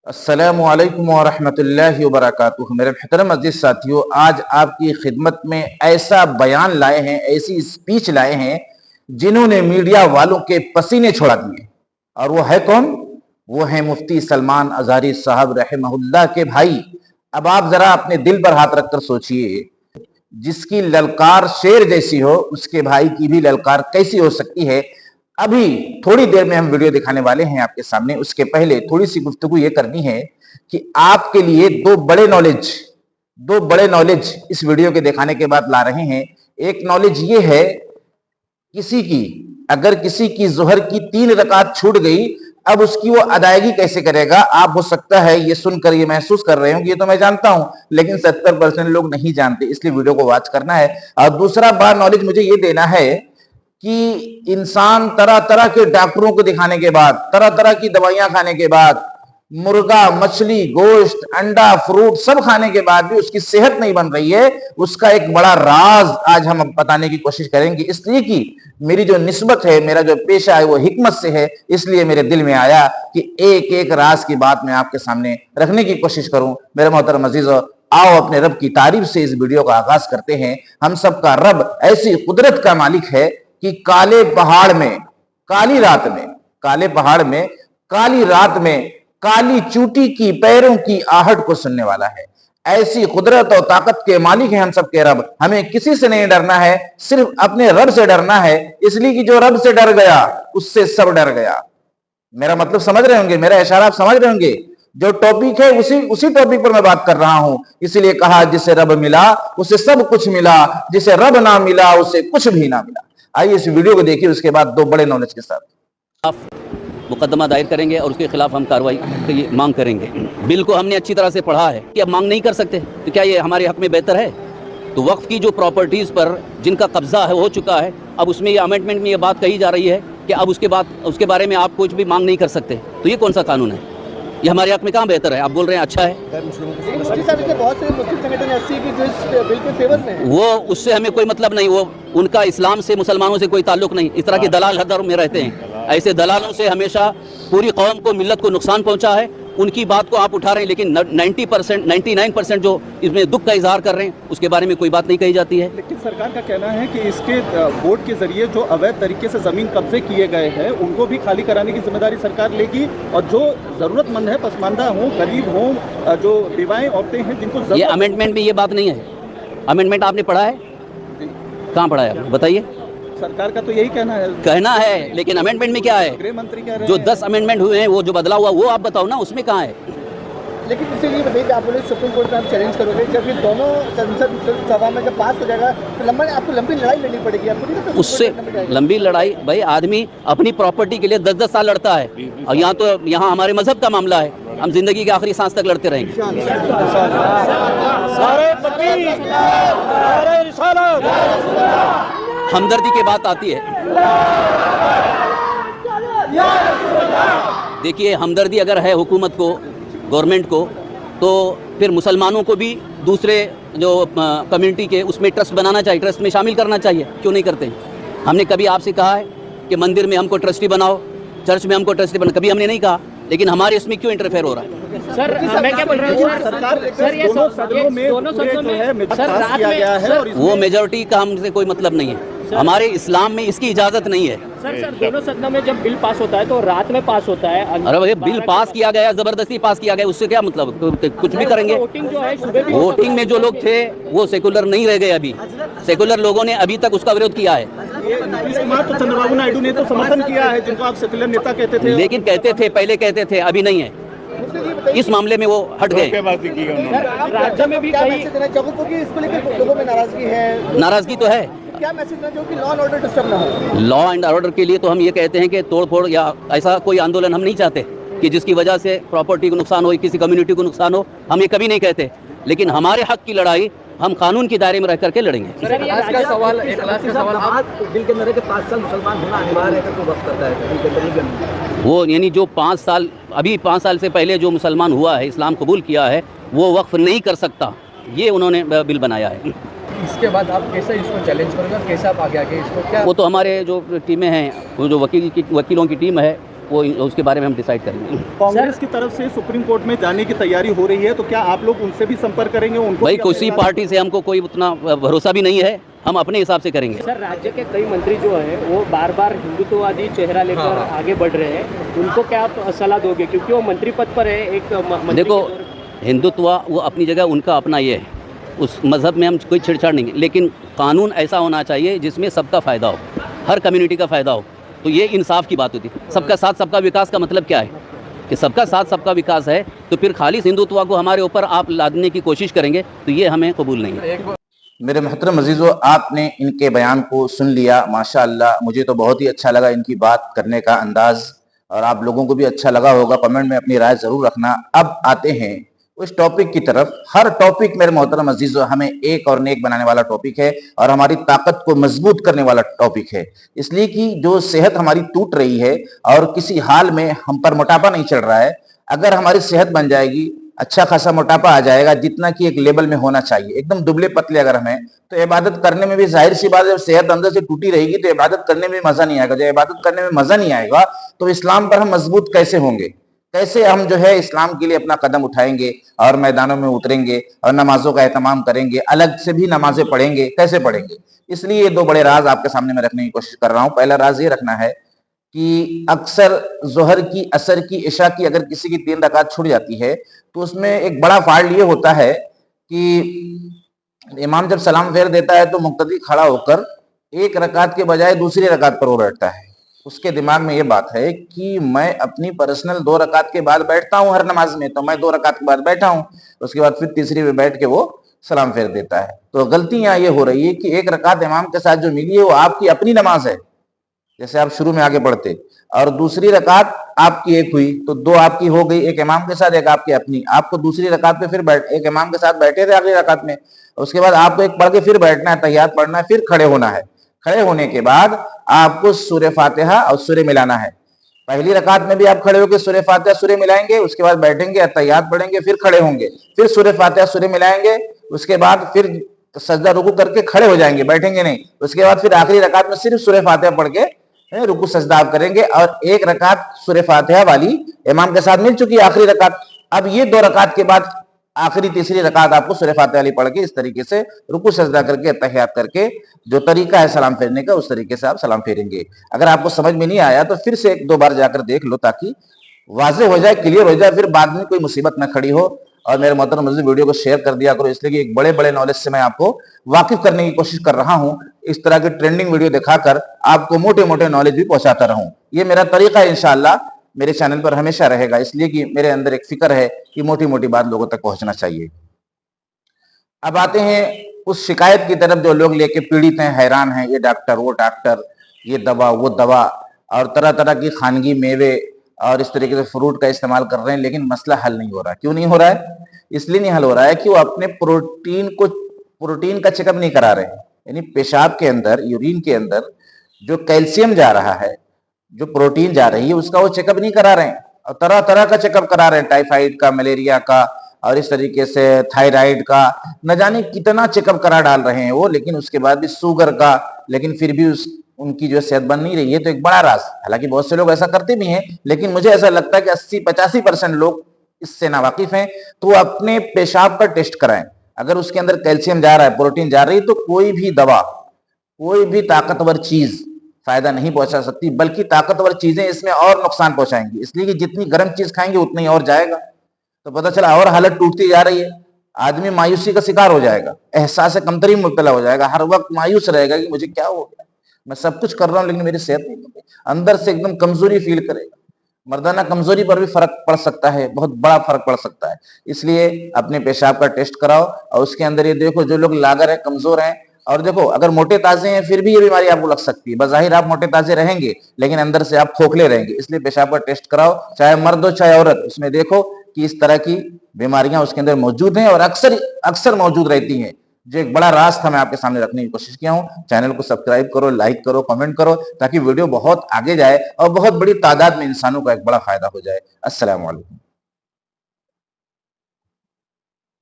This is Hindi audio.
अस्सलामु अलैकुम वरहमतुल्लाहि वबरकातुहू। मेरे मोहतरम अज़ीज़ साथियों, आज आपकी खिदमत में ऐसा बयान लाए हैं, ऐसी स्पीच लाए हैं जिन्होंने मीडिया वालों के पसीने छुड़ा दिए। और वो है कौन? वो है मुफ्ती सलमान अज़हरी साहब रहमहुल्लाह के भाई। अब आप जरा अपने दिल पर हाथ रखकर सोचिए, जिसकी ललकार शेर जैसी हो उसके भाई की भी ललकार कैसी हो सकती है। अभी थोड़ी देर में हम वीडियो दिखाने वाले हैं आपके सामने। उसके पहले थोड़ी सी गुफ्तगू ये करनी है कि आपके लिए दो बड़े नॉलेज इस वीडियो के दिखाने के बाद ला रहे हैं। एक नॉलेज ये है, अगर किसी की जोहर की 3 रकात छूट गई, अब उसकी वो अदायगी कैसे करेगा। आप हो सकता है ये सुनकर ये महसूस कर रहे हो कि ये तो मैं जानता हूं, लेकिन 70% लोग नहीं जानते, इसलिए वीडियो को वॉच करना है। और दूसरा बड़ा नॉलेज मुझे ये देना है कि इंसान तरह तरह के डॉक्टरों को दिखाने के बाद, तरह तरह की दवाइयां खाने के बाद, मुर्गा, मछली, गोश्त, अंडा, फ्रूट सब खाने के बाद भी उसकी सेहत नहीं बन रही है। उसका एक बड़ा राज आज हम बताने की कोशिश करेंगे, इसलिए कि मेरी जो निस्बत है, मेरा जो पेशा है वो हिकमत से है, इसलिए मेरे दिल में आया कि एक एक राज की बात मैं आपके सामने रखने की कोशिश करूं। मेरे मोहतरम अजीजों, आओ अपने रब की तारीफ से इस वीडियो का आगाज करते हैं। हम सबका रब ऐसी कुदरत का मालिक है कि काले पहाड़ में काली रात में, काली रात में काली चूटी की पैरों की आहट को सुनने वाला है। ऐसी कुदरत और ताकत के मालिक हैं हम सबके रब। हमें किसी से नहीं डरना है, सिर्फ अपने रब से डरना है, इसलिए कि जो रब से डर गया उससे सब डर गया। मेरा मतलब समझ रहे होंगे, मेरा इशारा आप समझ रहे होंगे। जो टॉपिक है उसी टॉपिक पर मैं बात कर रहा हूं। इसीलिए कहा, जिसे रब मिला उसे सब कुछ मिला, जिसे रब ना मिला उसे कुछ भी ना मिला। आइए इस वीडियो को देखिए, उसके बाद दो बड़े नॉलेज के साथ मुकदमा दायर करेंगे और उसके खिलाफ हम कार्रवाई की मांग करेंगे। बिल को हमने अच्छी तरह से पढ़ा है कि अब मांग नहीं कर सकते, तो क्या ये हमारे हक में बेहतर है? तो वक्फ की जो प्रॉपर्टीज़ पर जिनका कब्जा है हो चुका है, अब उसमें ये अमेंडमेंट में ये बात कही जा रही है कि अब उसके बारे में आप कुछ भी मांग नहीं कर सकते। तो ये कौन सा कानून है? ये हमारे हक में कहाँ बेहतर है? आप बोल रहे हैं अच्छा है। वो उससे हमें कोई मतलब नहीं, वो उनका इस्लाम से, मुसलमानों से कोई ताल्लुक नहीं। इस तरह के दलाल हर दर में रहते हैं। ऐसे दलालों से हमेशा पूरी कौम को, मिल्लत को नुकसान पहुंचा है। उनकी बात को आप उठा रहे हैं, लेकिन 99% जो इसमें दुख का इजहार कर रहे हैं उसके बारे में कोई बात नहीं कही जाती है। लेकिन सरकार का कहना है कि इसके बोर्ड के जरिए जो अवैध तरीके से जमीन कब्जे किए गए हैं उनको भी खाली कराने की जिम्मेदारी सरकार लेगी, और जो जरूरतमंद है, पसमानदा हों, गरीब हों, जो विवाहें औरतें हैं जिनको ये अमेंडमेंट में ये बात नहीं है। अमेंडमेंट आपने पढ़ा है? कहाँ पढ़ा है बताइए। सरकार का तो यही कहना है, लेकिन अमेंडमेंट में क्या है? गृह मंत्री कह रहे हैं जो 10 अमेंडमेंट हुए हैं, वो जो बदला हुआ वो आप बताओ ना, उसमें कहाँ है? लेकिन इससे ये बताइए कि आप बोले सुप्रीम कोर्ट में आप चैलेंज करोगे, जब ये दोनों संसद सभा में जब पास हो जाएगा तो आपको लंबी लड़ाई लड़नी पड़ेगी। आपको उससे लंबी लड़ाई, भाई आदमी अपनी प्रॉपर्टी के लिए 10-10 साल लड़ता है, और यहाँ हमारे मजहब का मामला है, हम जिंदगी के आखिरी सांस तक लड़ते रहेंगे। हमदर्दी की बात आती है, देखिए हमदर्दी अगर है हुकूमत को, गवर्नमेंट को, तो फिर मुसलमानों को भी दूसरे जो कम्युनिटी के उसमें ट्रस्ट बनाना चाहिए, ट्रस्ट में शामिल करना चाहिए। क्यों नहीं करते? हमने कभी आपसे कहा है कि मंदिर में हमको ट्रस्टी बनाओ, चर्च में हमको ट्रस्टी बनाओ? कभी हमने नहीं कहा, लेकिन हमारे इसमें क्यों इंटरफेयर हो रहा है? सर मैं क्या बोल रहा हूँ, वो मेजोरिटी का हमसे कोई मतलब नहीं है। हमारे इस्लाम में इसकी इजाजत नहीं है। सर दोनों सदनों में जब बिल पास होता है तो रात में पास होता है। अरे भाई बिल पास किया गया, जबरदस्ती पास किया गया, उससे क्या मतलब? कुछ भी करेंगे। वोटिंग में जो लोग थे वो सेकुलर नहीं रह गए। अभी सेकुलर लोगों ने अभी तक उसका विरोध किया है। तो चंद्रबाबू नायडू ने तो समर्थन किया है, जिनको आप सेकुलर नेता कहते थे। लेकिन कहते थे, पहले कहते थे, अभी नहीं है। इस मामले में वो हट गए। राज्य में भी इसको लेकर लोगों में नाराजगी है। नाराजगी तो है। क्या मैसेज देना जो कि लॉ एंड ऑर्डर डिस्टर्ब ना हो? लॉ एंड ऑर्डर के लिए तो हम ये कहते हैं कि तोड़फोड़ या ऐसा कोई आंदोलन हम नहीं चाहते कि जिसकी वजह से प्रॉपर्टी को नुकसान हो, किसी कम्युनिटी को नुकसान हो। हम ये कभी नहीं कहते, लेकिन हमारे हक की लड़ाई हम कानून के दायरे में रह करके लड़ेंगे। बिल के अंदर 5 साल मुसलमान होना अनिवार्य है तो वक्त करता है वो, यानी जो 5 साल, अभी 5 साल से पहले जो मुसलमान हुआ है, इस्लाम कबूल किया है, वो वक्फ नहीं कर सकता। ये उन्होंने बिल बनाया है। इसके बाद आप कैसे इसको चैलेंज करोगे, कैसे आप आगे इसको क्या? वो तो हमारे जो टीमें हैं, वो जो वकीलों की टीम है, वो उसके बारे में हम डिसाइड करेंगे। कांग्रेस की तरफ से सुप्रीम कोर्ट में जाने की तैयारी हो रही है, तो क्या आप लोग उनसे भी संपर्क करेंगे? उनको भाई भी किसी अपने पार्टी से हमको कोई उतना भरोसा भी नहीं है, हम अपने हिसाब से करेंगे। सर, राज्य के कई मंत्री जो हैं वो बार बार हिंदुत्ववादी चेहरा लेकर आगे बढ़ रहे हैं, उनको क्या आप सलाह दोगे? क्योंकि वो मंत्री पद पर है, एक मंत्री देखो, के तौर पर। हिंदुत्व वो अपनी जगह उनका अपना ये है, उस मज़हब में हम कोई छेड़छाड़ नहीं, लेकिन कानून ऐसा होना चाहिए जिसमें सबका फ़ायदा हो, हर कम्युनिटी का फ़ायदा हो। तो ये इंसाफ की बात होती है। सबका साथ सबका विकास का मतलब क्या है कि सबका साथ सबका विकास है, तो फिर खाली हिंदुत्व को हमारे ऊपर आप लादने की कोशिश करेंगे तो ये हमें कबूल नहीं है। मेरे मोहतरम अजीजों, आपने इनके बयान को सुन लिया। माशाअल्लाह, मुझे तो बहुत ही अच्छा लगा इनकी बात करने का अंदाज, और आप लोगों को भी अच्छा लगा होगा। कमेंट में अपनी राय जरूर रखना। अब आते हैं उस टॉपिक की तरफ। हर टॉपिक मेरे मोहतरम अजीजों हमें एक और नेक बनाने वाला टॉपिक है, और हमारी ताकत को मजबूत करने वाला टॉपिक है। इसलिए कि जो सेहत हमारी टूट रही है और किसी हाल में हम पर मोटापा नहीं चढ़ रहा है, अगर हमारी सेहत बन जाएगी, अच्छा खासा मोटापा आ जाएगा, जितना कि एक लेवल में होना चाहिए, एकदम दुबले पतले अगर हमें, तो इबादत करने में भी जाहिर सी बात है, जब सेहत अंदर से टूटी रहेगी तो इबादत करने में मजा नहीं आएगा। जब इबादत करने में मजा नहीं आएगा तो इस्लाम पर हम मजबूत कैसे होंगे? कैसे हम जो है इस्लाम के लिए अपना कदम उठाएंगे और मैदानों में उतरेंगे और नमाजों का एहतमाम करेंगे, अलग से भी नमाजें पढ़ेंगे, कैसे पढ़ेंगे? इसलिए ये दो बड़े राज आपके सामने मैं रखने की कोशिश कर रहा हूं। पहला राज ये रखना है कि अक्सर जोहर की, असर की, इशा की अगर किसी की 3 रकात छूट जाती है तो उसमें एक बड़ा फॉल्ट ये होता है कि इमाम जब सलाम फेर देता है तो मुक्तदी खड़ा होकर एक रकात के बजाय दूसरी रकात पर वो बैठता है। उसके दिमाग में ये बात है कि मैं अपनी पर्सनल 2 रकात के बाद बैठता हूं हर नमाज में, तो मैं 2 रकात के बाद बैठा हूं, उसके बाद फिर तीसरी में बैठ के वो सलाम फेर देता है। तो गलती यहाँ ये हो रही है कि एक रकात इमाम के साथ जो मिली है वो आपकी अपनी नमाज है, जैसे आप शुरू में आगे पढ़ते, और दूसरी रकात आपकी एक हुई तो 2 आपकी हो गई, एक इमाम के साथ, एक आपकी अपनी। आपको दूसरी रकात पे फिर एक इमाम के साथ बैठे थे आखिरी रकात में, उसके बाद आपको एक पढ़ के फिर बैठना है, तहियात पढ़ना है, फिर खड़े होना है। खड़े होने के बाद आपको सूरह फातिहा और सूरह मिलाना है। पहली रकात में भी आप खड़े होकर सूरह फातिहा सूरह मिलाएंगे, उसके बाद बैठेंगे, तहियात पढ़ेंगे, फिर खड़े होंगे, फिर सूरह फातिहा सूरह मिलाएंगे, उसके बाद फिर सजदा रुकू करके खड़े हो जाएंगे, बैठेंगे नहीं, उसके बाद फिर आखिरी रकात में सिर्फ सूरह फातिहा पढ़ के रुकू सजदा आप करेंगे। और एक रकात सूरह फातिहा वाली इमाम के साथ मिल चुकी है, आखिरी रकात। अब ये 2 रकात के बाद आखिरी तीसरी रकात आपको सूरह फातिहा वाली पढ़ के इस तरीके से रुकू सजदा करके तहियात करके, जो तरीका है सलाम फेरने का, उस तरीके से आप सलाम फेरेंगे। अगर आपको समझ में नहीं आया तो फिर से 1-2 बार जाकर देख लो, ताकि वाजे हो जाए, क्लियर हो जाए, फिर बाद में कोई मुसीबत न खड़ी हो। और मेरे मोहतरम अज़ीज़, वीडियो को शेयर कर दिया करो, इसलिए कि एक बड़े बड़े नॉलेज से मैं आपको वाकिफ करने की कोशिश कर रहा हूं। इस तरह की ट्रेंडिंग वीडियो दिखाकर आपको मोटे मोटे नॉलेज भी पहुंचाता रहूं। ये मेरा तरीका है, इंशाअल्लाह मेरे चैनल पर हमेशा रहेगा, इसलिए कि मेरे अंदर एक फिक्र है कि मोटी मोटी बात लोगों तक पहुंचना चाहिए। अब आते हैं उस शिकायत की तरफ जो लोग लेके पीड़ित हैं, हैरान हैं, ये डॉक्टर, वो डॉक्टर, ये दवा, वो दवा, और तरह तरह की खानगी मेवे और इस तरीके से फ्रूट का इस्तेमाल कर रहे हैं, लेकिन मसला हल नहीं हो रहा। क्यों नहीं हो रहा है? इसलिए नहीं हल हो रहा है कि वो अपने प्रोटीन का चेकअप नहीं करा रहे हैं। यानी पेशाब के अंदर, यूरिन के अंदर जो कैल्शियम जा रहा है, जो प्रोटीन जा रही है, उसका वो चेकअप नहीं करा रहे हैं, और तरह तरह का चेकअप करा रहे हैं, टाइफाइड का, मलेरिया का, और इस तरीके से थायराइड का, न जाने कितना चेकअप करा डाल रहे हैं वो, लेकिन उसके बाद भी शुगर का, लेकिन फिर भी उनकी जो सेहत बन नहीं रही है। तो एक बड़ा राज, हालांकि बहुत से लोग ऐसा करते भी हैं, लेकिन मुझे ऐसा लगता है कि 80-85% लोग इससे नावाकिफ हैं। तो वो अपने पेशाब का टेस्ट कराएं, अगर उसके अंदर कैल्शियम जा रहा है, प्रोटीन जा रही है, तो कोई भी दवा, कोई भी ताकतवर चीज फायदा नहीं पहुंचा सकती, बल्कि ताकतवर चीजें इसमें और नुकसान पहुंचाएंगी। इसलिए कि जितनी गर्म चीज खाएंगे उतना ही और जाएगा। तो पता चला और हालत टूटती जा रही है, आदमी मायूसी का शिकार हो जाएगा, एहसास कमतरी में मुब्तला हो जाएगा, हर वक्त मायूस रहेगा कि मुझे क्या हो गया, मैं सब कुछ कर रहा हूं लेकिन मेरी सेहत नहीं हो गई, अंदर से एकदम कमजोरी फील करेगा। मर्दाना कमजोरी पर भी फर्क पड़ सकता है, बहुत बड़ा फर्क पड़ सकता है। इसलिए अपने पेशाब का टेस्ट कराओ, और उसके अंदर ये देखो जो लोग लागर है, कमजोर हैं, और देखो अगर मोटे ताजे हैं फिर भी ये बीमारी आपको लग सकती है। बज़ाहिर आप मोटे ताजे रहेंगे लेकिन अंदर से आप खोखले रहेंगे। इसलिए पेशाब का टेस्ट कराओ, चाहे मर्द हो चाहे औरत, उसमें देखो कि इस तरह की बीमारियां उसके अंदर मौजूद हैं, और अक्सर मौजूद रहती हैं। जो एक बड़ा राज था, मैं आपके सामने रखने की कोशिश किया हूं। चैनल को सब्सक्राइब करो, लाइक करो, कमेंट करो, ताकि वीडियो बहुत आगे जाए और बहुत बड़ी तादाद में इंसानों का एक बड़ा फायदा हो जाए। अस्सलाम वालेकुम।